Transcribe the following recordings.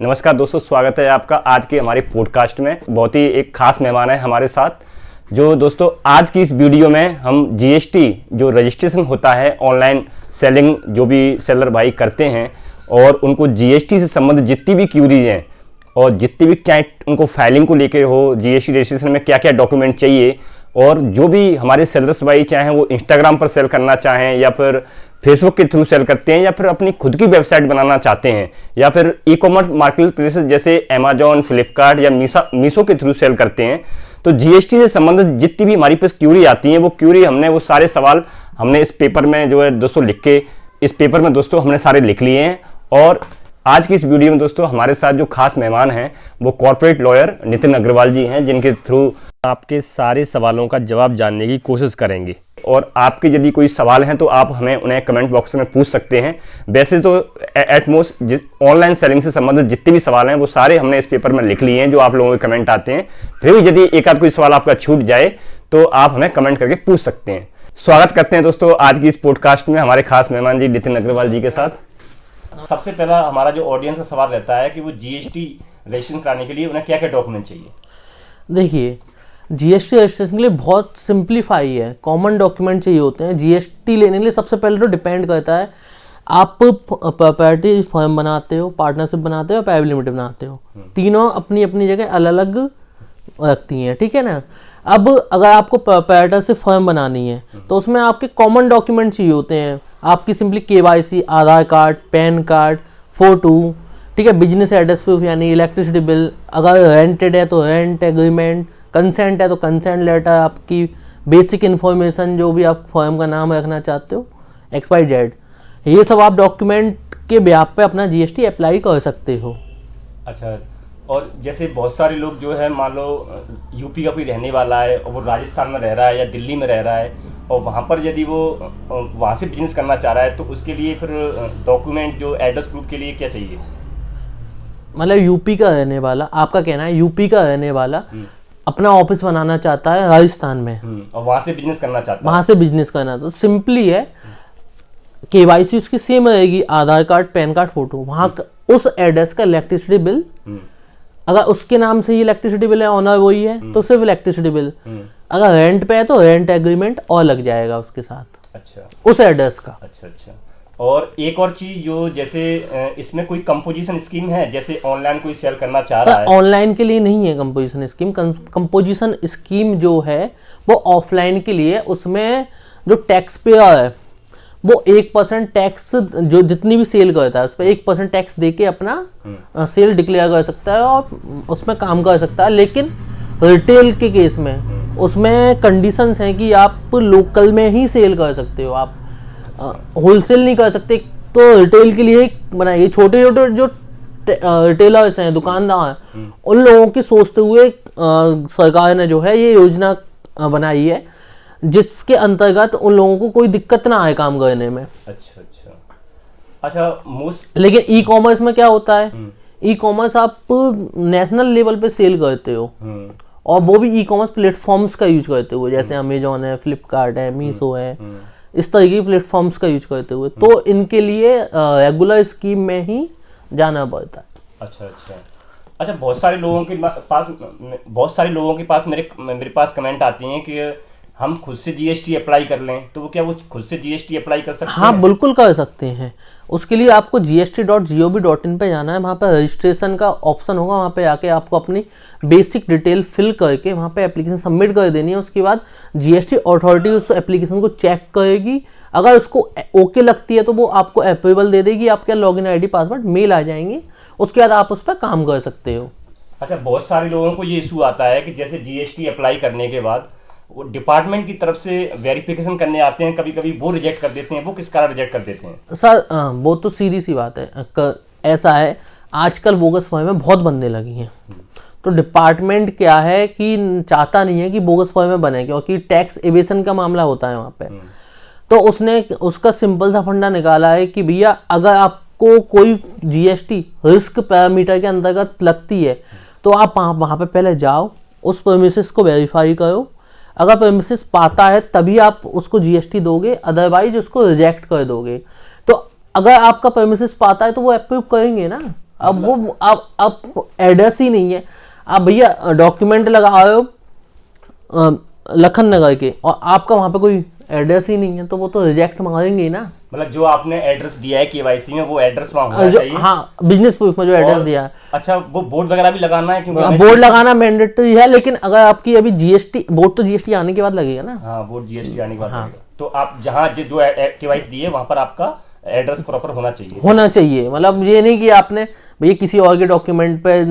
नमस्कार दोस्तों, स्वागत है आपका आज के हमारे पॉडकास्ट में। बहुत ही एक खास मेहमान है हमारे साथ, जो दोस्तों आज की इस वीडियो में हम जीएसटी जो रजिस्ट्रेशन होता है ऑनलाइन सेलिंग जो भी सेलर भाई करते हैं और उनको जीएसटी से संबंधित जितनी भी क्यूरीज हैं और जितनी भी चाहे उनको फाइलिंग को लेके हो, जीएसटी रजिस्ट्रेशन में क्या क्या डॉक्यूमेंट चाहिए, और जो भी हमारे सेलर्स भाई चाहे वो इंस्टाग्राम पर सेल करना चाहें या फिर फेसबुक के थ्रू सेल करते हैं या फिर अपनी खुद की वेबसाइट बनाना चाहते हैं या फिर ई कॉमर्स मार्केट प्लेसेस जैसे अमेजॉन, फ्लिपकार्ट या मीशो के थ्रू सेल करते हैं, तो जीएसटी से संबंधित जितनी भी हमारी पास क्यूरी आती हैं वो सारे सवाल हमने इस पेपर में जो है दोस्तों लिख के इस पेपर में दोस्तों हमने सारे लिख लिए हैं। और आज की इस वीडियो में दोस्तों हमारे साथ जो खास मेहमान हैं वो कॉर्पोरेट लॉयर नितिन अग्रवाल जी हैं, जिनके थ्रू आपके सारे सवालों का जवाब जानने की कोशिश करेंगे। और आपके यदि कोई सवाल हैं तो आप हमें उन्हें कमेंट बॉक्स में पूछ सकते हैं। वैसे तो एटमोस्ट ऑनलाइन सेलिंग से संबंधित जितने भी सवाल हैं वो सारे हमने इस पेपर में लिख लिए हैं जो आप लोगों के कमेंट आते हैं। फिर भी यदि एक आध कोई सवाल आपका छूट जाए तो आप हमें कमेंट करके पूछ सकते हैं। स्वागत करते हैं दोस्तों आज की इस पॉडकास्ट में हमारे खास मेहमान जी नितिन अग्रवाल जी के साथ। सबसे पहला हमारा जो ऑडियंस का सवाल रहता है कि वो जीएसटी रजिस्ट्रेशन कराने के लिए उन्हें क्या क्या डॉक्यूमेंट चाहिए। देखिए, जीएसटी रजिस्ट्रेशन के लिए बहुत सिंप्लीफाई है, कॉमन डॉक्यूमेंट चाहिए होते हैं। जीएसटी लेने के लिए सबसे पहले तो डिपेंड करता है आप प्रॉपर्टी फर्म बनाते हो, पार्टनरशिप बनाते हो, प्राइवेट लिमिटेड बनाते हो। तीनों अपनी अपनी जगह अलग अलग रखती हैं, ठीक है ना। अब अगर आपको पार्टनरशिप फर्म बनानी है तो उसमें आपके कॉमन डॉक्यूमेंट चाहिए होते हैं। आपकी सिंपली केवाईसी, आधार कार्ड, पैन कार्ड, फोटो, ठीक है, बिजनेस एड्रेस प्रूफ यानी इलेक्ट्रिसिटी बिल, अगर रेंटेड है तो रेंट एग्रीमेंट, कंसेंट है तो कंसेंट लेटर, आपकी बेसिक इन्फॉर्मेशन जो भी आप फर्म का नाम रखना चाहते हो, XYZ, ये सब आप डॉक्यूमेंट के ब्याज पे अपना जीएसटी अप्लाई कर सकते हो। अच्छा, और जैसे बहुत सारे लोग जो है मान लो यूपी का कोई रहने वाला है और वो राजस्थान में रह रहा है या दिल्ली में रह रहा है और वहाँ पर यदि वो वहाँ से बिजनेस करना चाह रहा है तो उसके लिए फिर डॉक्यूमेंट जो एड्रेस प्रूफ के लिए क्या चाहिए। मतलब यूपी का रहने वाला, आपका कहना है यूपी का रहने वाला अपना ऑफिस बनाना चाहता है राजस्थान में और वहाँ से बिजनेस करना चाहता है, वहाँ से बिजनेस करना, तो सिंपली है केवाईसी उसकी सेम रहेगी, आधार कार्ड, पैन कार्ड, फोटो, वहाँ उस एड्रेस का इलेक्ट्रिसिटी बिल, अगर उसके नाम से ही इलेक्ट्रिसिटी बिल है, ऑनर वही है तो सिर्फ इलेक्ट्रिसिटी बिल, अगर रेंट पे है तो रेंट एग्रीमेंट और लग जाएगा उसके साथ। अच्छा, उस एड्रेस का। अच्छा। और एक और चीज जो जैसे इसमें कोई कंपोजिशन स्कीम है, जैसे ऑनलाइन कोई सेल करना चाह रहा है। ऑनलाइन के लिए नहीं है कंपोजिशन स्कीम। कंपोजिशन स्कीम जो है वो ऑफलाइन के लिए, उसमें जो टैक्स पेयर है वो 1% टैक्स, जो जितनी भी सेल करता है उस पर 1% टैक्स दे के अपना सेल डिक्लेयर कर सकता है और उसमें काम कर सकता है। लेकिन रिटेल के केस में उसमें कंडीशंस हैं कि आप लोकल में ही सेल कर सकते हो, आप होलसेल नहीं कर सकते। तो रिटेल के लिए बनाइए, छोटे छोटे जो रिटेलर्स हैं, दुकानदार हैं, उन लोगों की सोचते हुए सरकार ने जो है ये योजना बनाई है जिसके अंतर्गत उन लोगों को कोई दिक्कत ना आए काम करने में। अच्छा, लेकिन ई कॉमर्स में क्या होता है, ई कॉमर्स आप नेशनल लेवल पे सेल करते हो और वो भी ई कॉमर्स प्लेटफॉर्म्स का यूज करते हुए, जैसे अमेजॉन है, फ्लिपकार्ट है, मीशो है, इस तरह की प्लेटफॉर्म्स का यूज करते हुए, तो इनके लिए रेगुलर स्कीम में ही जाना पड़ता है। अच्छा, बहुत सारे लोगों के पास मेरे पास कमेंट आती हैं कि हम खुद से जीएसटी अप्लाई कर लें, तो वो क्या वो खुद से जीएसटी अप्लाई कर सकते हैं? हाँ, बिल्कुल कर सकते हैं। उसके लिए आपको gst.gov.in पे जाना है, वहाँ पे रजिस्ट्रेशन का ऑप्शन होगा, वहाँ पे आके आपको अपनी बेसिक डिटेल फिल करके वहाँ पे एप्लीकेशन सबमिट कर देनी है। उसके बाद जीएसटी अथॉरिटी उस एप्लीकेशन को चेक करेगी, अगर उसको ओके लगती है तो वो आपको अप्रूवल दे देगी, आपके लॉगिन आईडी पासवर्ड मेल आ जाएंगे, उसके बाद आप उस पर काम कर सकते हो। अच्छा, बहुत सारे लोगों को ये इशू आता है कि जैसे जीएसटी अप्लाई करने के बाद वो डिपार्टमेंट की तरफ से वेरिफिकेशन करने आते हैं, कभी कभी वो रिजेक्ट कर देते हैं, वो किस कारण रिजेक्ट कर देते हैं? सर वो तो सीधी सी बात है, ऐसा है आजकल बोगस फर्में बहुत बनने लगी हैं, तो डिपार्टमेंट क्या है कि चाहता नहीं है कि बोगस फर्में बने, क्योंकि टैक्स एवेशन का मामला होता है वहाँ पे। तो उसने उसका सिंपल सा फंडा निकाला है कि भैया अगर आपको कोई जीएसटी रिस्क पैरामीटर के अंतर्गत लगती है तो आप वहाँ पे पहले जाओ, उस प्रेमिसेस को वेरीफाई करो, अगर प्रेमिसेस पाता है तभी आप उसको जीएसटी दोगे, अदरवाइज उसको रिजेक्ट कर दोगे। तो अगर आपका प्रेमिसेस पाता है तो वो अप्रूव करेंगे ना, अब वो अब एड्रेस ही नहीं है। आप भैया डॉक्यूमेंट लगा रहे हो लखन नगर के और आपका वहाँ पे कोई एड्रेस ही नहीं है, तो वो तो रिजेक्ट मांगेंगे ही ना। मतलब जो आपने एड्रेस दिया है केवाईसी में वो एड्रेस वहाँ होना चाहिए। हाँ, बिजनेस प्रूफ में जो एड्रेस दिया है। अच्छा, वो बोर्ड वगैरह भी लगाना है? क्योंकि बोर्ड लगाना मैंडेटरी है, लेकिन अगर आपकी अभी जीएसटी बोर्ड, तो जीएसटी आने के बाद लगेगा ना। हाँ, बोर्ड जीएसटी आने के बाद लगेगा। तो आप जहाँ जो केवाईसी दी है वहाँ पर आपका एड्रेस प्रॉपर होना चाहिए। मतलब ये नहीं कि आपने भैया किसी और के डॉक्यूमेंट पे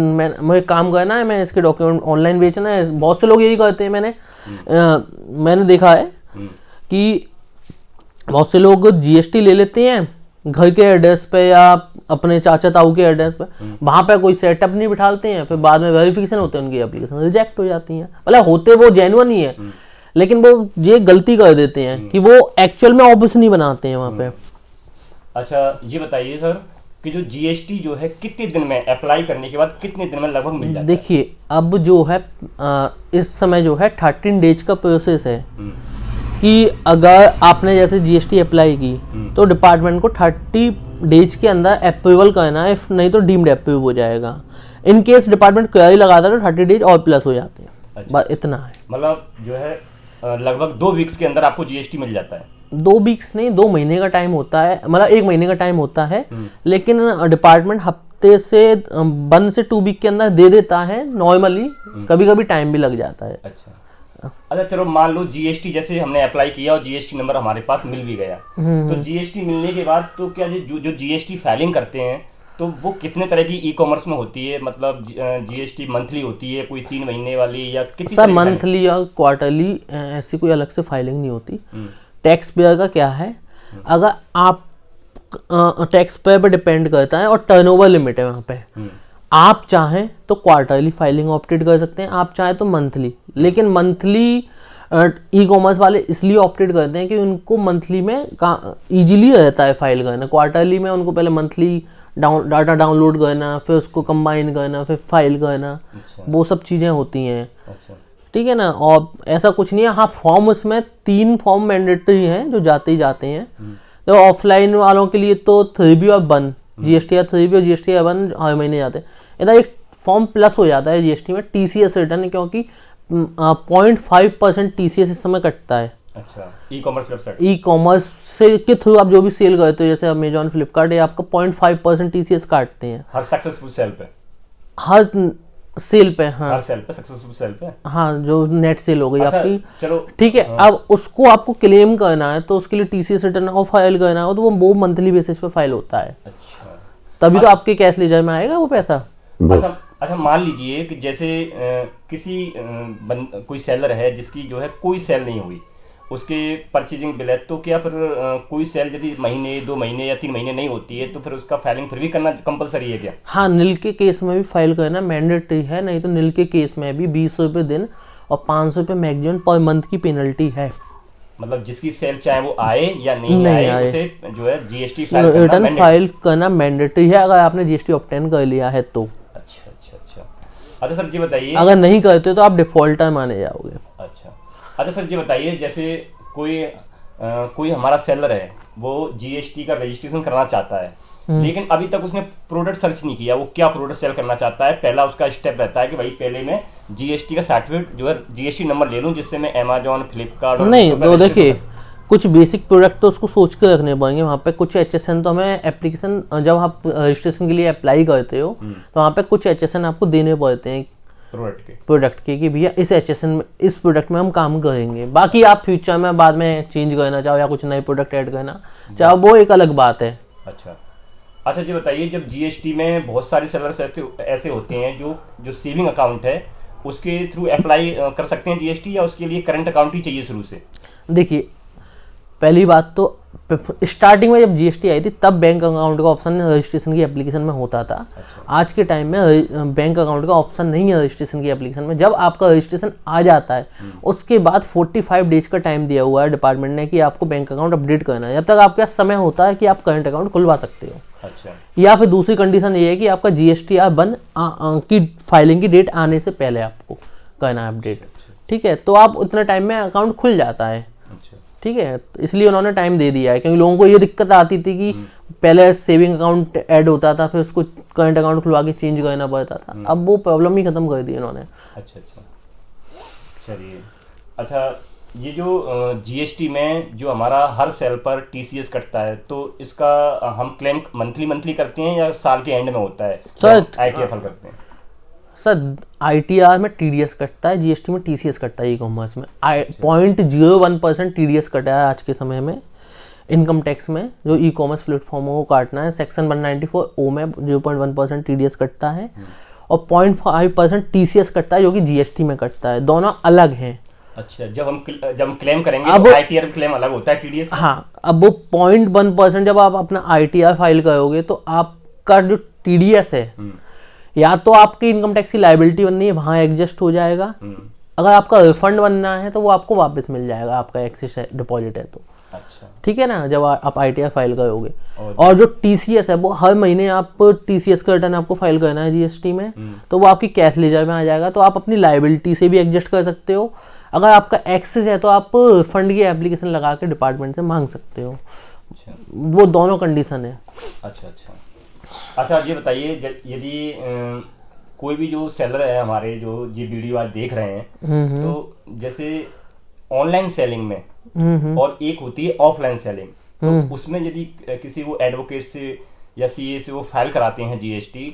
मुझे काम करना है, मैं इसके डॉक्यूमेंट ऑनलाइन बेचना है। बहुत से लोग यही करते हैं, मैंने देखा है कि बहुत से लोग जीएसटी ले लेते हैं घर के एड्रेस पे या अपने चाचा ताऊ के एड्रेस पे, वहां पे कोई सेटअप नहीं बिठाते हैं, फिर बाद में वेरिफिकेशन होते हैं, उनकी एप्लीकेशन रिजेक्ट हो जाती है। मतलब होते वो जेन्युइन ही है, लेकिन वो ये गलती कर देते हैं कि वो एक्चुअल में ऑफिस नहीं बनाते हैं वहां पे। अच्छा, ये बताइए सर कि जो जीएसटी जो है कितने दिन में अप्लाई करने के बाद कितने दिन में लगभग मिल जाता है? देखिए, अब जो है इस समय जो है 13 डेज का प्रोसेस है कि अगर आपने जैसे जीएसटी अप्लाई की तो डिपार्टमेंट को 30 डेज के अंदर अप्रूवल करना है, नहीं तो डीम्ड अप्रूव हो जाएगा। इन केस डिपार्टमेंट क्वेरी लगाता है तो 30 डेज और प्लस हो जाते हैं। अच्छा। बस इतना है। मतलब जो है लगभग 2 वीक्स के अंदर आपको जीएसटी मिल जाता है। 2 वीक्स नहीं, 2 महीने का टाइम होता है, मतलब 1 महीने का टाइम होता है, लेकिन डिपार्टमेंट हफ्ते से 1 से 2 वीक के अंदर दे देता है नॉर्मली। कभी कभी टाइम भी लग जाता है। अच्छा, चलो मान लो जीएसटी जैसे हमने अप्लाई किया और जीएसटी नंबर हमारे पास मिल भी गया, तो जीएसटी मिलने के बाद तो क्या जो जीएसटी फाइलिंग करते हैं तो वो कितने तरह की ई कॉमर्स में होती है? मतलब जीएसटी मंथली होती है, कोई 3 महीने वाली, या कितनी? सर, मंथली या क्वार्टरली ऐसी कोई अलग से फाइलिंग नहीं होती। टैक्स पेयर का क्या है, अगर आप टैक्स पेयर पर डिपेंड करता है और टर्नओवर लिमिट है वहाँ पे। आप चाहें तो क्वार्टरली फाइलिंग ऑप्टेड कर सकते हैं, आप चाहें तो मंथली। लेकिन मंथली ई कॉमर्स वाले इसलिए ऑप्टेड करते हैं कि उनको मंथली में इजीली रहता है फाइल करना। क्वार्टरली में उनको पहले मंथली डाटा डाउनलोड करना, फिर उसको कंबाइन करना, फिर फाइल करना। अच्छा। वो सब चीज़ें होती हैं। अच्छा। ठीक है ना। और ऐसा कुछ नहीं है। हाँ, फॉर्म उसमें 3 फॉर्म मैंडेटरी हैं जो जाते ही जाते हैं। तो ऑफलाइन वालों के लिए तो 3B और 1 जीएसटी या 3B और जीएसटी या 1 हर महीने जाते हैं। इधर एक फॉर्म प्लस हो जाता है जीएसटी में, टीसीएस रिटर्न, क्योंकि 0.5% टीसीएस इस समय कटता है। अच्छा, e commerce website, e commerce से के थ्रू आप जो भी सेल करते हो, जैसे अमेजॉन, फ्लिपकार्ट, ये आपका 0.5% टीसीएस काटते हैं हर सक्सेसफुल सेल पे, हर सेल पे। हाँ, हर सेल पे, सक्सेसफुल सेल पे। हाँ, जो नेट सेल हो गई आपकी। चलो ठीक है। हाँ। अब उसको आपको क्लेम करना है तो उसके लिए टीसीएस रिटर्न और फाइल करना हो तो वो मंथली बेसिस पे फाइल होता है। अच्छा, तभी तो आपके कैश लेजर में आएगा वो पैसा। अच्छा, मान लीजिए कि जैसे कोई सेलर है जिसकी जो है कोई सेल नहीं हुई, उसके परचेजिंग बिल है, तो क्या फिर कोई सेल यदि महीने, 2 महीने या 3 महीने नहीं होती है तो फिर उसका फाइलिंग फिर भी करना कंपलसरी है क्या? हाँ, नील के केस में भी फाइल करना मैंडेटरी है, नहीं तो नील के केस में भी 20 रुपये दिन और 500 रुपये मैक्सिमम पर मंथ की पेनल्टी है। मतलब जिसकी सेल चाहे वो आए या नहीं आए, उसे जो है जीएसटी रिटर्न फाइल करना मैंडेटरी है, अगर आपने जीएसटी ऑब्टेन कर लिया है तो। अच्छा सर, जी बताइए, अगर नहीं करते तो आप डिफॉल्टर माने जाओगे। अच्छा सर, जी बताइए, जैसे कोई हमारा सेलर है, वो जीएसटी का रजिस्ट्रेशन करना चाहता है, लेकिन अभी तक उसने प्रोडक्ट सर्च नहीं किया, वो क्या प्रोडक्ट सेल करना चाहता है। पहला उसका स्टेप रहता है कि भाई पहले मैं जीएसटी का सर्टिफिकेट जो है जीएसटी नंबर ले लूं, जिससे मैं अमेजॉन, फ्लिपकार्ट नहीं, तो देखिए कुछ बेसिक प्रोडक्ट तो उसको सोच के रखने पड़ेंगे। वहाँ पे कुछ HSN तो हमें एप्लीकेशन, जब आप रजिस्ट्रेशन के लिए अप्लाई करते हो तो वहाँ पे कुछ HSN आपको देने पड़ते हैं प्रोडक्ट के कि भैया इस HSN में, इस प्रोडक्ट में हम काम करेंगे। बाकी आप फ्यूचर में बाद में चेंज करना चाहो या कुछ नए प्रोडक्ट ऐड करना चाहो, वो एक अलग बात है। अच्छा जी बताइए, जब जीएसटी में बहुत सारे सेलर्स ऐसे होते हैं जो सेविंग अकाउंट है उसके थ्रू अप्लाई कर सकते हैं जीएसटी, या उसके लिए करंट अकाउंट ही चाहिए शुरू से? देखिए, पहली बात तो स्टार्टिंग में जब जीएसटी आई थी तब बैंक अकाउंट का ऑप्शन रजिस्ट्रेशन की एप्लीकेशन में होता था। अच्छा। आज के टाइम में बैंक अकाउंट का ऑप्शन नहीं है रजिस्ट्रेशन की एप्लीकेशन में। जब आपका रजिस्ट्रेशन आ जाता है उसके बाद 45 डेज का टाइम दिया हुआ है डिपार्टमेंट ने कि आपको बैंक अकाउंट अपडेट करना है। जब तक आपके पास समय होता है कि आप करंट अकाउंट खुलवा सकते हो। अच्छा। या फिर दूसरी कंडीशन ये है कि आपका GSTR-1 की फाइलिंग की डेट आने से पहले आपको करना है अपडेट। ठीक है, तो आप उतने टाइम में अकाउंट खुल जाता है। ठीक है, तो इसलिए उन्होंने टाइम दे दिया है, क्योंकि लोगों को ये दिक्कत आती थी कि पहले सेविंग अकाउंट ऐड होता था, फिर उसको करंट अकाउंट खुलवा के चेंज करना पड़ता था। अब वो प्रॉब्लम ही खत्म कर दी इन्होंने। अच्छा अच्छा, चलिए। अच्छा, ये जो जीएसटी में जो हमारा हर सेल पर टीसीएस कटता है, तो इसका हम क्लेम मंथली करते हैं या साल के एंड में होता है? सर आईटीआर फाइल करते हैं? सर आईटीआर में टीडीएस कटता है, जीएसटी में टीसीएस कटता है। ई कॉमर्स में 0.01% टीडीएस कटा है आज के समय में इनकम टैक्स में, जो ई कॉमर्स प्लेटफॉर्मों को काटना है। सेक्शन 194 में 0.1% टीडीएस कटता है और 0.5% टीसीएस कटता है, जो कि जीएसटी में कटता है। दोनों अलग हैं। अच्छा, जब हम क्लेम करेंगे अब तो आईटीआर क्लेम अलग होता है टीडीएस? हाँ, अब वो 0.1% जब आप अपना आईटीआर फाइल करोगे तो आपका जो टीडीएस है, या तो आपकी इनकम टैक्स की लायबिलिटी बननी है, वहां एडजस्ट हो जाएगा। अगर आपका रिफंड बनना है तो वो आपको वापस मिल जाएगा, आपका एक्सेस डिपॉजिट है तो। अच्छा, ठीक है ना, जब आप आईटीआर फाइल करोगे। और जो टीसीएस है, वो हर महीने आप टीसीएस का रिटर्न आपको फाइल करना है जीएसटी में, तो वो आपकी कैश लेजर में आ जाएगा। तो आप अपनी लायबिलिटी से भी एडजस्ट कर सकते हो। अगर आपका एक्सेस है तो आप फंड की एप्लीकेशन लगा के डिपार्टमेंट से मांग सकते हो। अच्छा, वो दोनों कंडीशन है। अच्छा अच्छा अच्छा, ये बताइए, यदि कोई भी जो सेलर है हमारे, जो ये वीडियो आज देख रहे हैं, तो जैसे ऑनलाइन सेलिंग में और एक होती है ऑफलाइन सेलिंग, तो उसमें यदि किसी वो एडवोकेट से या सीए से वो फाइल कराते हैं जीएसटी,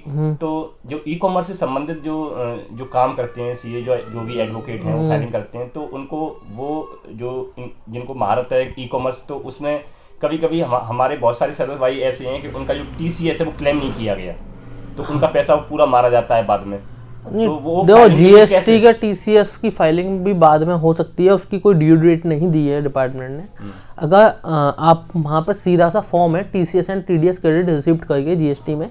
तो जो ई कॉमर्स से संबंधित जो काम करते हैं सीए, जो भी एडवोकेट हैं वो फाइलिंग करते हैं, तो उनको वो जिनको महारत है ई कॉमर्स, तो उसमें कभी कभी हमारे बहुत सारे सर्विस भाई ऐसे हैं कि उनका जो टीसीएस है वो क्लेम नहीं किया गया, तो उनका पैसा वो पूरा मारा जाता है बाद में। तो वो देखो, जीएसटी का टीसीएस की फाइलिंग भी बाद में हो सकती है, उसकी कोई ड्यू डेट नहीं दी है डिपार्टमेंट ने। अगर आप वहाँ पर सीधा सा फॉर्म है TCS and TDS credit receipt करके जीएसटी में,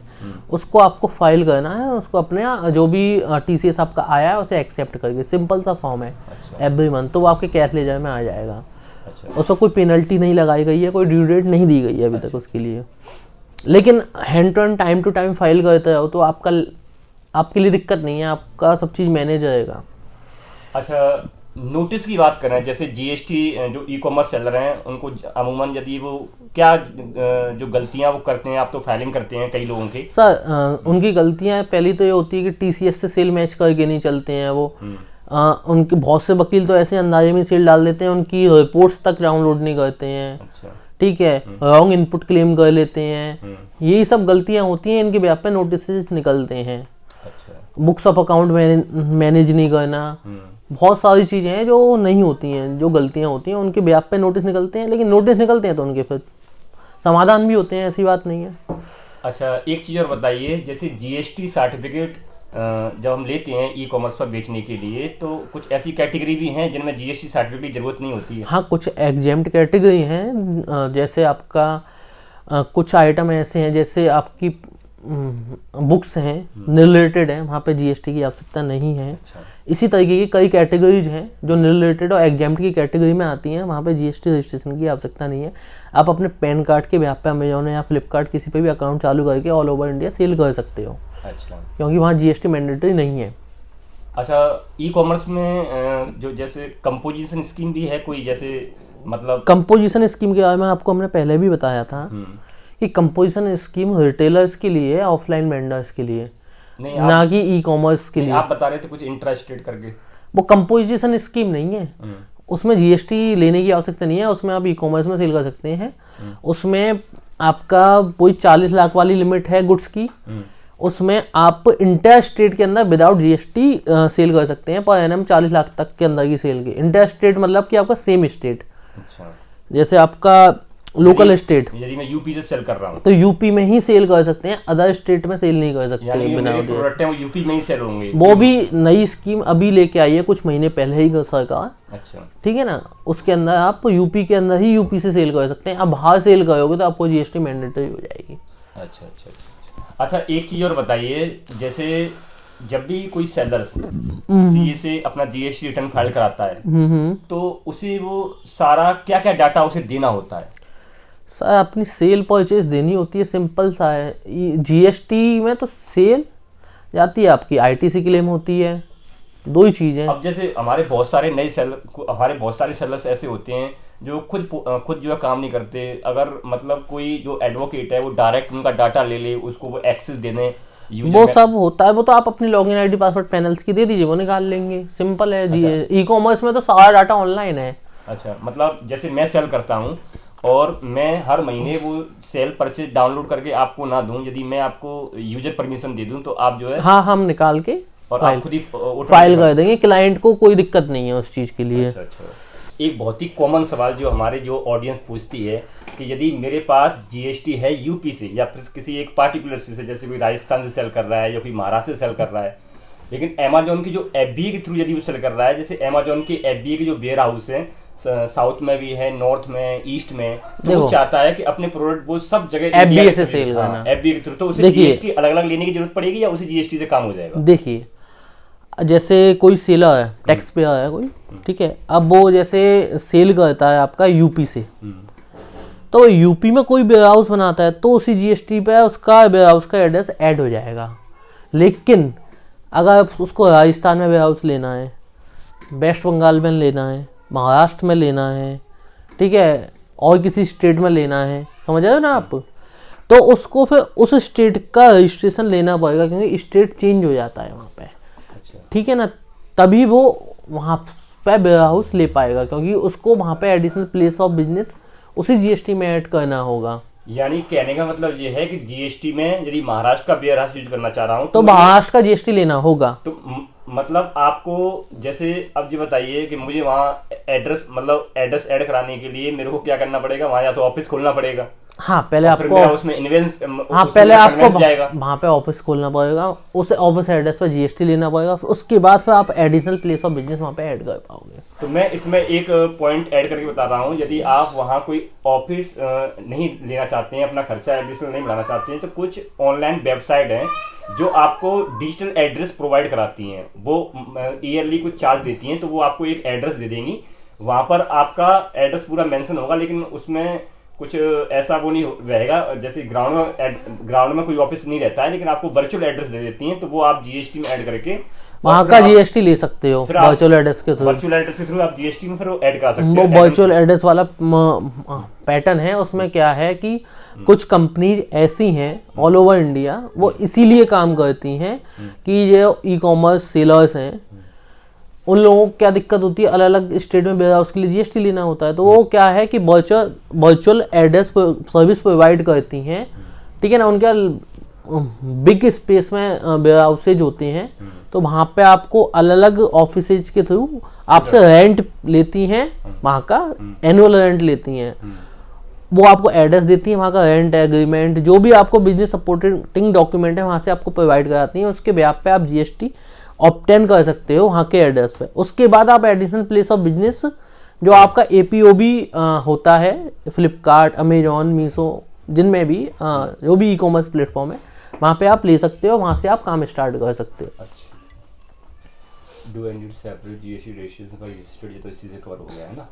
उसको आपको फाइल करना है। उसको अपने जो भी टीसीएस आपका आया है उसे एक्सेप्ट करके, सिंपल सा फॉर्म है एवरी मंथ, तो वो आपके कैश लेजर में आ जाएगा। उसको कोई पेनल्टी नहीं लगाई गई है, कोई ड्यू डेट नहीं दी गई है अभी तक उसके लिए। लेकिन hand to hand time to time file करते रहो तो आपके लिए दिक्कत नहीं है, आपका सब चीज़ मैनेज रहेगा। अच्छा, नोटिस की बात करें, जैसे जीएसटी जो ई कॉमर्स सेलर हैं उनको अमूमन यदि वो क्या जो गलतियां वो करते हैं, आप तो फाइलिंग करते हैं कई लोगों की सर, उनकी गलतियां पहली तो ये होती है कि टीसीएस से सेल मैच करके नहीं चलते हैं वो। उनके बहुत से वकील तो ऐसे अंदाजे में सेल डाल देते हैं, उनकी रिपोर्ट्स तक डाउनलोड नहीं करते हैं। अच्छा, ठीक है, रॉन्ग इनपुट क्लेम कर लेते हैं। यही सब गलतियां होती हैं, इनके ब्याह पे नोटिस निकलते हैं। बुक्स ऑफ अकाउंट मैनेज नहीं करना, बहुत सारी चीज़ें हैं जो नहीं होती हैं, जो गलतियां होती हैं, उनके ब्याह पे नोटिस निकलते हैं। लेकिन नोटिस निकलते हैं तो उनके फिर समाधान भी होते हैं, ऐसी बात नहीं है। अच्छा, एक चीज़ और बताइए, जैसे जीएसटी सर्टिफिकेट जब हम लेते हैं ई कॉमर्स पर बेचने के लिए, तो कुछ ऐसी कैटेगरी भी हैं जिनमें जीएसटी सर्टिफिकेट की जरूरत नहीं होती है? हाँ, कुछ एग्जेम्प्ट कैटेगरी हैं। जैसे आपका कुछ आइटम ऐसे हैं, जैसे आपकी बुक्स हैं रिलेटेड हैं, वहाँ पे जीएसटी की आवश्यकता नहीं है। अच्छा। इसी तरीके की कई कैटेगरीज हैं जो रिलेटेड और एग्जाम्प्ट की कैटेगरी में आती हैं, वहाँ पे जीएसटी रजिस्ट्रेशन की आवश्यकता नहीं है। आप अपने पैन कार्ड के ब्याह पे अमेजोन या फ्लिपकार्ट किसी पे भी अकाउंट चालू करके ऑल ओवर इंडिया सेल कर सकते हो। अच्छा, क्योंकि वहाँ जीएसटी मैंडेटरी नहीं है। अच्छा, ई कॉमर्स में जो जैसे कंपोजिशन स्कीम भी है कोई, जैसे मतलब कंपोजिशन स्कीम के बारे में आपको हमने पहले भी बताया था कि कंपोजिशन स्कीम रिटेलर्स के लिए, ऑफलाइन वेंडर्स के लिए, ना कि ई कॉमर्स के लिए। आप बता रहे थे कुछ इंट्रास्टेट करके, वो कंपोजिशन स्कीम नहीं है, उसमें जीएसटी लेने की आवश्यकता नहीं है। उसमें आप ई कॉमर्स में सेल कर सकते हैं। उसमें आपका कोई 40 लाख वाली लिमिट है गुड्स की, उसमें आप इंटर स्टेट के अंदर विदाउट जीएसटी सेल कर सकते हैं पर एनम 40 लाख तक के अंदर की सेल की। इंटर स्टेट मतलब कि आपका सेम स्टेट। अच्छा, जैसे आपका लोकल स्टेट, यदि मैं यूपी से सेल कर रहा हूँ तो यूपी में ही सेल कर सकते हैं, अदर स्टेट में सेल नहीं कर सकते बिना प्रोडक्ट है वो यूपी में ही सेल होंगे। वो भी नई स्कीम अभी लेके आई है कुछ महीने पहले ही सरकार। अच्छा, ठीक है ना, उसके अंदर आप यूपी के अंदर ही यूपी से सेल कर सकते हैं। आप बाहर सेल करोगे तो आपको जीएसटी मैंडेटरी हो जाएगी। अच्छा अच्छा अच्छा। अच्छा, एक चीज और बताइए, जैसे जब भी कोई सेलर सीए से अपना जीएसटी रिटर्न फाइल कराता है, तो उसे वो सारा क्या क्या डाटा उसे देना होता है? सर, अपनी सेल परचेज देनी होती है, सिंपल सा है। जीएसटी में तो सेल जाती है आपकी, आईटीसी क्लेम होती है, दो ही चीज़ें। अब जैसे हमारे बहुत सारे सेलर्स ऐसे होते हैं जो खुद जो है काम नहीं करते, अगर मतलब कोई जो एडवोकेट है वो डायरेक्ट उनका डाटा ले ले, उसको वो एक्सेस दे दें, वो सब होता है। वो तो आप अपनी लॉगिन आईडी पासवर्ड पैनल्स की दे दीजिए, वो निकाल लेंगे, सिंपल है जी। ई कॉमर्स में तो सारा डाटा ऑनलाइन है। अच्छा, मतलब जैसे मैं सेल करता हूँ और मैं हर महीने वो सेल परचेज डाउनलोड करके आपको ना दूं, यदि मैं आपको यूजर परमिशन दे दूं तो आप जो है हाँ, हम निकाल के और आप खुद ही फाइल कर देंगे, क्लाइंट को कोई दिक्कत नहीं है उस चीज़ के लिए। अच्छा। एक बहुत ही कॉमन सवाल जो हमारे जो ऑडियंस पूछती है कि यदि मेरे पास जीएसटी है यूपी से या फिर किसी एक पार्टिकुलर से, जैसे कोई राजस्थान से सेल कर रहा है या कोई महाराष्ट्र से सेल कर रहा है, लेकिन अमेजोन की जो एफबीए के थ्रू यदि वो सेल कर रहा है, जैसे अमेजोन के एफबीए के जो वेयर हाउस है साउथ में भी है, नॉर्थ में, ईस्ट में, तो वो चाहता है कि अपने प्रोडक्ट वो सब जगह एफबीए से सेल करना, एफबीए के थ्रू, तो उसे जीएसटी अलग अलग लेने की जरूरत पड़ेगी या उसी जीएसटी से काम हो जाएगा? देखिए, जैसे कोई सेलर है, टैक्स पे आया कोई, ठीक है, अब वो जैसे सेल करता है आपका यूपी से, तो यूपी में कोई वेयर हाउस बनाता है तो उसी जीएसटी पे उसका वेयर हाउस का एड्रेस ऐड हो जाएगा। लेकिन अगर उसको राजस्थान में वेयर हाउस लेना है, वेस्ट बंगाल में लेना है, महाराष्ट्र में लेना है, ठीक है, और किसी स्टेट में लेना है, समझ रहे हो ना आप, तो उसको फिर उस स्टेट का रजिस्ट्रेशन लेना पड़ेगा, क्योंकि स्टेट चेंज हो जाता है वहाँ पे, ठीक है ना, तभी वो वहाँ पे वेयर हाउस ले पाएगा, क्योंकि उसको वहाँ पे एडिशनल प्लेस ऑफ बिजनेस उसी जीएसटी में ऐड करना होगा। यानी कहने का मतलब ये है कि जीएसटी में यदि महाराष्ट्र का वेयर हाउस यूज करना चाह रहा हूँ तो महाराष्ट्र का जीएसटी लेना होगा। तो मतलब आपको जैसे अब ये बताइए कि मुझे वहाँ एड्रेस मतलब एड्रेस ऐड कराने के लिए मेरे को क्या करना पड़ेगा? वहाँ या तो ऑफिस खोलना पड़ेगा, हाँ पहले आपको उसमें इन्वेंस, हाँ पहले आपको वहाँ पे ऑफिस खोलना पड़ेगा, उस ऑफिस एड्रेस पर जीएसटी लेना पड़ेगा, उसके बाद फिर आप एडिशनल प्लेस ऑफ बिजनेस वहाँ पे ऐड कर पाओगे। तो मैं इसमें एक पॉइंट ऐड करके बता रहा हूँ, यदि आप वहाँ कोई ऑफिस नहीं लेना चाहते हैं, अपना खर्चा एडिशनल नहीं बढ़ाना चाहते हैं, तो कुछ ऑनलाइन वेबसाइट हैं जो आपको डिजिटल एड्रेस प्रोवाइड कराती हैं। वो ईयरली कुछ चार्ज देती हैं, तो वो आपको एक एड्रेस दे देंगी, वहाँ पर आपका एड्रेस पूरा मेंशन होगा, लेकिन उसमें कुछ ऐसा वो नहीं रहेगा, जैसे ग्राउंड में कोई ऑफिस नहीं रहता है, लेकिन आपको वर्चुअल एड्रेस दे देती हैं, तो वो आप जीएसटी में ऐड करके वहाँ का जीएसटी ले सकते हो वर्चुअल एड्रेस के थ्रू। वर्चुअल एड्रेस के थ्रू आप जीएसटी में फिर ऐड करा सकते हो। वो वर्चुअल एड्रेस वाला पैटर्न है, उसमें क्या है कि कुछ कंपनीज ऐसी हैं ऑल ओवर इंडिया, वो इसीलिए काम करती हैं कि ये ई कॉमर्स सेलर्स हैं, उन लोगों को क्या दिक्कत होती है, अलग अलग स्टेट में वेयर हाउस के लिए जीएसटी लेना होता है, तो वो क्या है कि वर्चुअल एड्रेस सर्विस प्रोवाइड करती हैं, ठीक है ना, उनका बिग स्पेस में वेयर हाउसेज होते हैं, तो वहाँ पे आपको अलग अलग ऑफिसेज के थ्रू आपसे रेंट लेती हैं, वहाँ का एनुअल रेंट लेती हैं, वो आपको एड्रेस देती है, वहाँ का रेंट एग्रीमेंट, जो भी आपको बिजनेस सपोर्टिंग डॉक्यूमेंट है वहाँ से आपको प्रोवाइड कराती हैं, उसके ब्याज पे आप जीएसटी ऑब्टेन कर सकते हो वहाँ के एड्रेस पे। उसके बाद आप एडिशनल प्लेस ऑफ बिजनेस जो आपका एपीओबी होता है, फ्लिपकार्ट, अमेजॉन, मीशो, जिनमें भी जो भी ई कॉमर्स प्लेटफॉर्म है, वहाँ पे आप ले सकते हो, वहाँ से आप काम स्टार्ट कर सकते हो। Do and need separate GST registration का रजिस्टर्ड, ये तो इसी से कवर हो गया है ना।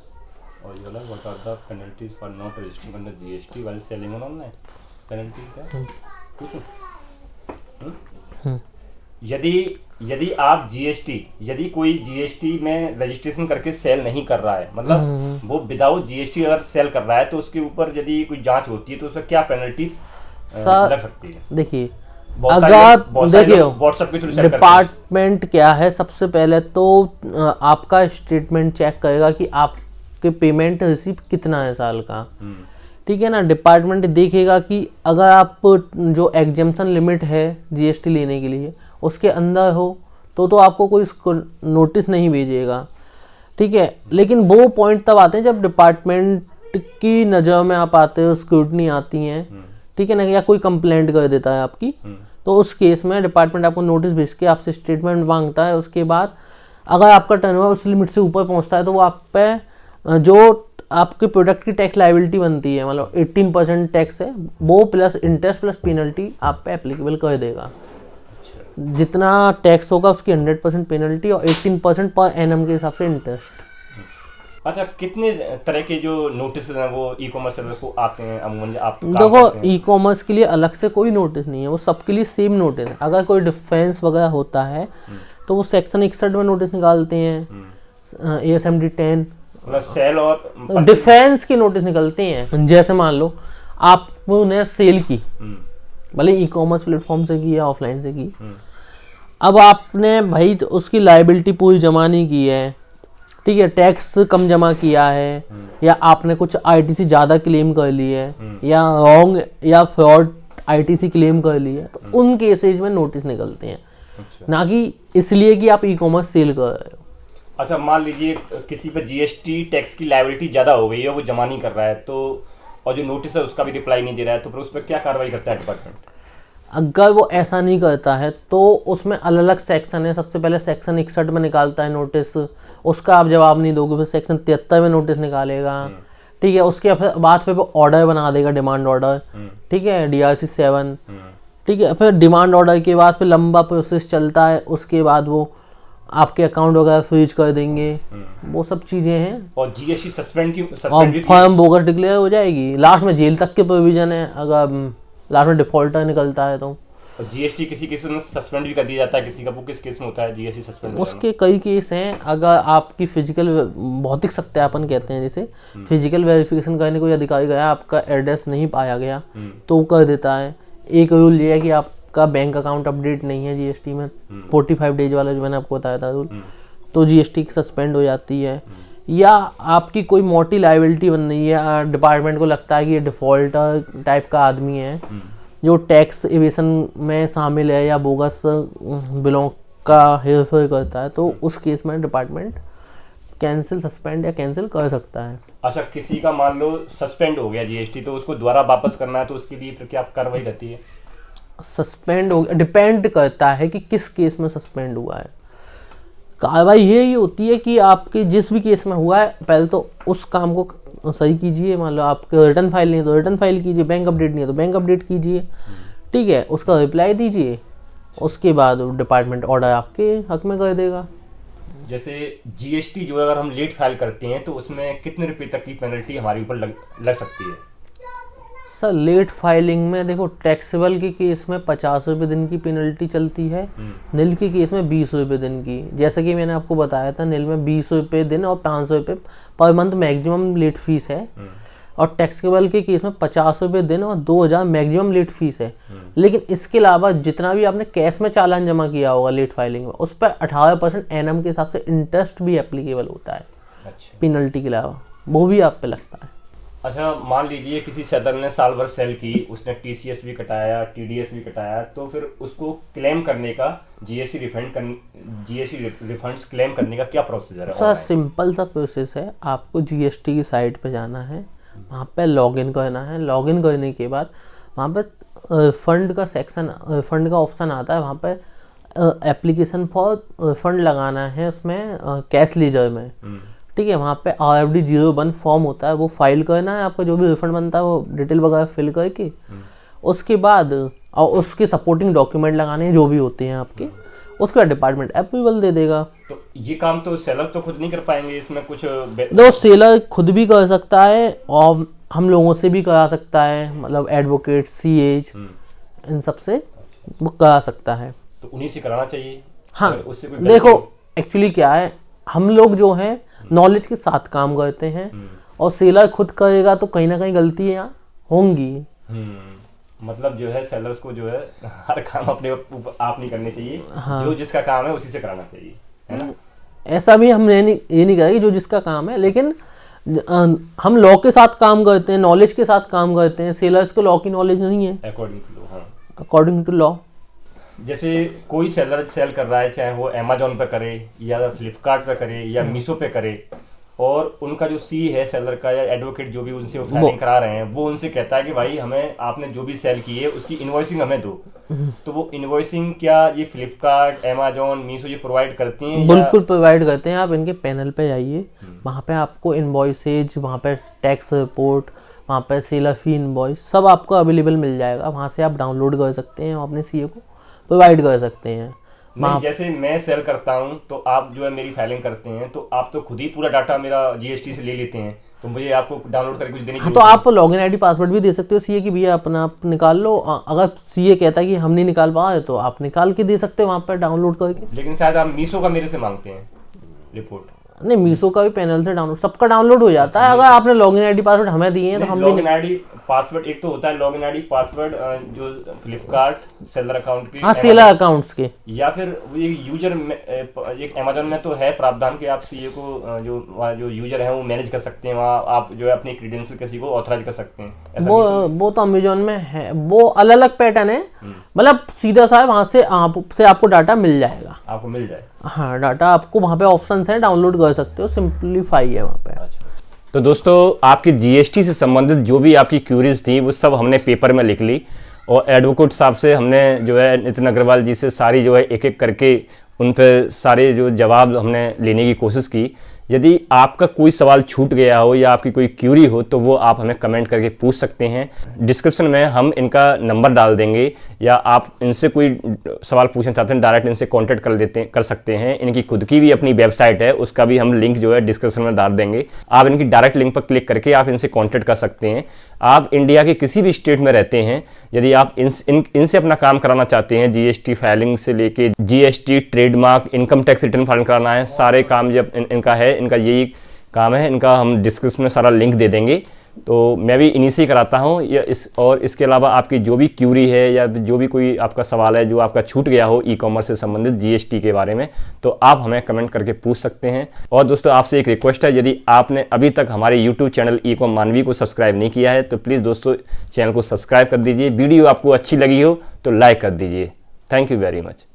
और ये वाला what are the penalties for not registering under GST while selling on online? Penalty क्या पूछो? यदि आप यदि कोई जीएसटी में रजिस्ट्रेशन करके सेल नहीं कर रहा है, मतलब वो विदाउट जीएसटी अगर सेल कर रहा है, तो उसके ऊपर यदि कोई जांच होती है तो उसका क्या पेनल्टी लग सकती है? देखिए, अगर देखिए व्हाट्सएप के थ्रू डिपार्टमेंट क्या है, सबसे पहले तो आपका स्टेटमेंट चेक करेगा कि आपके पेमेंट रिसीव कितना है साल का, ठीक है ना। डिपार्टमेंट देखेगा कि अगर आप जो एग्जेम्पशन लिमिट है जीएसटी लेने के लिए उसके अंदर हो तो आपको कोई नोटिस नहीं भेजेगा, ठीक है। लेकिन वो पॉइंट तब आते हैं जब डिपार्टमेंट की नज़र में आप आते हो, स्क्रूटनी आती हैं, ठीक है ना, या कोई कंप्लेंट कर देता है आपकी, तो उस केस में डिपार्टमेंट आपको नोटिस भेज के आपसे स्टेटमेंट मांगता है। उसके बाद अगर आपका टर्नओवर उस लिमिट से ऊपर पहुंचता है तो वो आप पे जो आपके प्रोडक्ट की टैक्स लायबिलिटी बनती है, मतलब 18% टैक्स है, वो प्लस इंटरेस्ट प्लस पेनल्टी आप पे एप्लीकेबल कर देगा। जितना टैक्स होगा उसकी 100% पेनल्टी और 18% पर एनम के हिसाब से इंटरेस्ट। अच्छा, कितने तरह के जो नोटिस हैं वो ई कॉमर्स सर्विस को आते हैं अमूमन? आप देखो, ई कॉमर्स के लिए अलग से कोई नोटिस नहीं है, वो सबके लिए सेम नोटिस है। अगर कोई डिफेंस वगैरह होता है तो वो सेक्शन 61 में नोटिस निकालते हैं, ASMD 10 मतलब सेल और डिफेंस की नोटिस निकलते हैं। जैसे मान लो आपने सेल की, भले ई कॉमर्स प्लेटफॉर्म से की या ऑफलाइन से की, अब आपने भाई तो उसकी लाइबिलिटी पूरी जमा नहीं की है, ठीक है, टैक्स कम जमा किया है, या आपने कुछ आईटीसी ज़्यादा क्लेम कर ली है, या रॉन्ग या फ्रॉड आईटीसी क्लेम कर ली है, तो उन केसेज में नोटिस निकलते हैं। अच्छा। ना कि इसलिए कि आप ई कॉमर्स सेल कर रहे हो। अच्छा, मान लीजिए किसी पर जीएसटी टैक्स की लायबिलिटी ज़्यादा हो गई है, वो जमा नहीं कर रहा है, तो और जो नोटिस है उसका भी रिप्लाई नहीं दे रहा है, तो फिर उस पर क्या कार्रवाई करता है डिपार्टमेंट? अगर वो ऐसा नहीं करता है तो उसमें अलग अलग सेक्शन है। सबसे पहले सेक्शन 61 में निकालता है नोटिस, उसका आप जवाब नहीं दोगे, फिर सेक्शन 73 में नोटिस निकालेगा, ठीक है। उसके बाद फिर वो ऑर्डर बना देगा, डिमांड ऑर्डर, ठीक है, DRC 7, ठीक है। फिर डिमांड ऑर्डर के बाद फिर लंबा प्रोसेस चलता है, उसके बाद वो आपके अकाउंट वगैरह फ्रीज कर देंगे, वो सब चीज़ें हैं। और जीएसटी सस्पेंड और फर्म बोगस डिक्लेयर हो जाएगी, लास्ट में जेल तक के प्रोविजन है अगर लास्ट में डिफॉल्टर निकलता है तो। और जीएसटी किसी केस में सस्पेंड भी कर दिया जाता है किसी का, वो किस केस में होता है जीएसटी सस्पेंड? उसके कई केस हैं। अगर आपकी फिजिकल भौतिक सत्यापन कहते हैं जिसे, फिजिकल वेरिफिकेशन करने कोई अधिकारी गया, आपका एड्रेस नहीं पाया गया तो कर देता है। एक रूल ये है कि आपका बैंक अकाउंट अपडेट नहीं है जीएसटी में, 45 डेज वाला जो मैंने आपको बताया था रूल, तो जीएसटी सस्पेंड हो जाती है। या आपकी कोई मोटी लाइबिलिटी बन रही है, डिपार्टमेंट को लगता है कि ये डिफॉल्टर टाइप का आदमी है जो टैक्स इवेशन में शामिल है या बोगस बिलों का हेरफेर करता है, तो उस केस में डिपार्टमेंट कैंसिल, सस्पेंड या कैंसिल कर सकता है। अच्छा, किसी का मान लो सस्पेंड हो गया जीएसटी, तो उसको दोबारा वापस करना है, तो उसके लिए फिर क्या कार्रवाई रहती है? सस्पेंड हो गया, डिपेंड करता है कि किस केस में सस्पेंड हुआ है। कार्रवाई यही होती है कि आपके जिस भी केस में हुआ है, पहले तो उस काम को सही कीजिए। मान लो आपके रिटर्न फाइल नहीं है तो रिटर्न फाइल कीजिए, बैंक अपडेट नहीं है तो बैंक अपडेट कीजिए, ठीक है, उसका रिप्लाई दीजिए, उसके बाद डिपार्टमेंट ऑर्डर आपके हक में कर देगा। जैसे जीएसटी जो अगर हम लेट फाइल करते हैं तो उसमें कितने रुपए तक की पेनल्टी हमारे ऊपर लग सकती है? सर लेट फाइलिंग में देखो, टैक्सेबल के केस में 50 रुपये दिन की पेनल्टी चलती है, नील के केस में 20 रुपये दिन की। जैसा कि मैंने आपको बताया था, नील में 20 रुपये दिन और 500 रुपये per month maximum late fees है, और टैक्सेबल के केस में 50 रुपये दिन और 2000 मैक्सिमम लेट फीस है। लेकिन इसके अलावा जितना भी आपने कैश में चालान जमा किया होगा लेट फाइलिंग में, उस पर 18% एनएम के हिसाब से इंटरेस्ट भी एप्लीकेबल होता है। अच्छा। पेनल्टी के अलावा वो भी आप पे लगता है। अच्छा, मान लीजिए किसी सेलर ने साल भर सेल की, उसने टीसीएस भी कटाया, टीडीएस भी कटाया, तो फिर उसको क्लेम करने का जीएसटी रिफंड्स क्लेम करने का क्या प्रोसीजर है? सर सिंपल सा प्रोसेस है, आपको जीएसटी की साइट पे जाना है, वहाँ पे लॉगिन करना है। लॉगिन करने के बाद वहाँ पे फंड का सेक्शन, फंड का ऑप्शन आता है, वहाँ पे एप्लीकेशन फॉर फंड लगाना है, उसमें कैश लीजर में, ठीक है। वहाँ पे RFD 01 फॉर्म होता है, वो फाइल करना है। आपका जो भी रिफंड बनता है वो डिटेल वगैरह फिल करके, उसके बाद और उसके सपोर्टिंग डॉक्यूमेंट लगाने हैं जो भी होते हैं आपके, उसके बाद डिपार्टमेंट अप्रूवल दे देगा। तो ये काम तो सेलर तो खुद नहीं कर पाएंगे, इसमें कुछ तो सेलर खुद भी कर सकता है और हम लोगों से भी करा सकता है, मतलब एडवोकेट, CAs, इन सब से वो करा सकता है। तो उन्हीं से कराना चाहिए। हाँ, उससे कोई देखो एक्चुअली क्या है, हम लोग जो है नॉलेज के साथ काम करते हैं, और सेलर खुद करेगा तो कहीं ना कहीं गलतियाँ होंगी। मतलब जो है सेलर्स को जो है हर काम अपने आप नहीं करने चाहिए। हाँ। जो जिसका काम है उसी से कराना चाहिए, है ना? ऐसा भी हम ये नहीं करेंगे जो जिसका काम है, लेकिन हम लॉ के साथ काम करते हैं, नॉलेज के साथ काम करते हैं। सेलर्स को लॉ की नॉलेज नहीं है अकॉर्डिंग टू लॉ। हाँ, अकॉर्डिंग टू लॉ। जैसे कोई सेलर सेल कर रहा है, चाहे वो अमेजोन पे करे या फ्लिपकार्ट पे करे या मीशो पे करे, और उनका जो सी है सेलर का या एडवोकेट जो भी उनसे वो फाइलिंग करा रहे हैं, वो उनसे कहता है कि भाई हमें आपने जो भी सेल की है उसकी इनवॉइसिंग हमें दो, तो वो इनवॉइसिंग क्या ये फ्लिपकार्ट, अमेजोन, मीशो ये प्रोवाइड करती हैं? बिल्कुल प्रोवाइड करते हैं। आप इनके पैनल पे जाइए, वहाँ पे आपको इनवॉइसेज, वहाँ पे टैक्स रिपोर्ट, वहाँ पे सेलर फी इनवॉइस सब आपको अवेलेबल मिल जाएगा। वहाँ से आप डाउनलोड कर सकते हैं, अपने CA को प्रोवाइड कर सकते हैं। नहीं, जैसे मैं सेल करता हूँ तो आप जो है मेरी फाइलिंग करते हैं, तो आप तो खुद ही पूरा डाटा मेरा जीएसटी से ले लेते हैं, तो मुझे आपको डाउनलोड करके कुछ देने की हाँ, तो आप लॉगिन आईडी पासवर्ड भी दे सकते हो CA की, भैया अपना आप निकाल लो। अगर CA कहता है कि हम नहीं निकाल पा रहे तो आप निकाल के दे सकते हो वहाँ पर डाउनलोड करके। लेकिन शायद आप मीशो का मेरे से मांगते हैं रिपोर्ट। नहीं, मीशो का भी पैनल से डाउनलोड, सबका डाउनलोड हो जाता है। अगर आपने लॉगिन आईडी पासवर्ड हमें दिए हैं तो हम भी लॉगिन आईडी पासवर्ड एक तो होता है, लॉगिन आईडी पासवर्ड जो फ्लिपकार्ट सेलर अकाउंट की, हाँ सेलर अकाउंट्स के, या फिर वो यूजर एक अमेजोन में तो है प्रावधान कि आप सीए को जो यूजर है वो मैनेज कर सकते हैं, वहाँ आप जो है अपनी क्रीडेंशियल किसी को ऑथराइज कर सकते हैं। वो तो अमेजोन में है, वो अलग अलग पैटर्न है, मतलब सीधा सा वहां से आपको डाटा मिल जाएगा, आपको मिल जाए। हाँ डाटा आपको वहाँ पे ऑप्शंस हैं, डाउनलोड कर सकते हो, सिंपलीफाई है वहाँ पे। अच्छा, तो दोस्तों आपकी जीएसटी से संबंधित जो भी आपकी क्यूरीज थी वो सब हमने पेपर में लिख ली, और एडवोकेट साहब से हमने जो है नितिन अग्रवाल जी से सारी जो है एक एक करके उन पर सारे जो जवाब हमने लेने की कोशिश की। यदि आपका कोई सवाल छूट गया हो या आपकी कोई क्यूरी हो तो वो आप हमें कमेंट करके पूछ सकते हैं। डिस्क्रिप्शन में हम इनका नंबर डाल देंगे, या आप इनसे कोई सवाल पूछना चाहते हैं डायरेक्ट इनसे कांटेक्ट कर सकते हैं। इनकी खुद की भी अपनी वेबसाइट है, उसका भी हम लिंक जो है डिस्क्रिप्शन में डाल देंगे। आप इनकी डायरेक्ट लिंक पर क्लिक करके आप इनसे कॉन्टैक्ट कर सकते हैं। आप इंडिया के किसी भी स्टेट में रहते हैं, यदि आप इनसे अपना काम कराना चाहते हैं, जीएसटी फाइलिंग से लेके GST, trademark, income tax return file कराना है, सारे काम जब इनका है, इनका यही काम है, इनका हम डिस्क्रिप्शन में सारा लिंक दे देंगे। तो मैं भी इन्हीं से ही कराता हूँ। या इसके अलावा आपकी जो भी क्यूरी है या जो भी कोई आपका सवाल है जो आपका छूट गया हो ई कॉमर्स से संबंधित जीएसटी के बारे में, तो आप हमें कमेंट करके पूछ सकते हैं। और दोस्तों आपसे एक रिक्वेस्ट है, यदि आपने अभी तक हमारे यूट्यूब चैनल ई कॉम मानवी को सब्सक्राइब नहीं किया है तो प्लीज़ दोस्तों चैनल को सब्सक्राइब कर दीजिए। वीडियो आपको अच्छी लगी हो तो लाइक कर दीजिए। Thank you very much.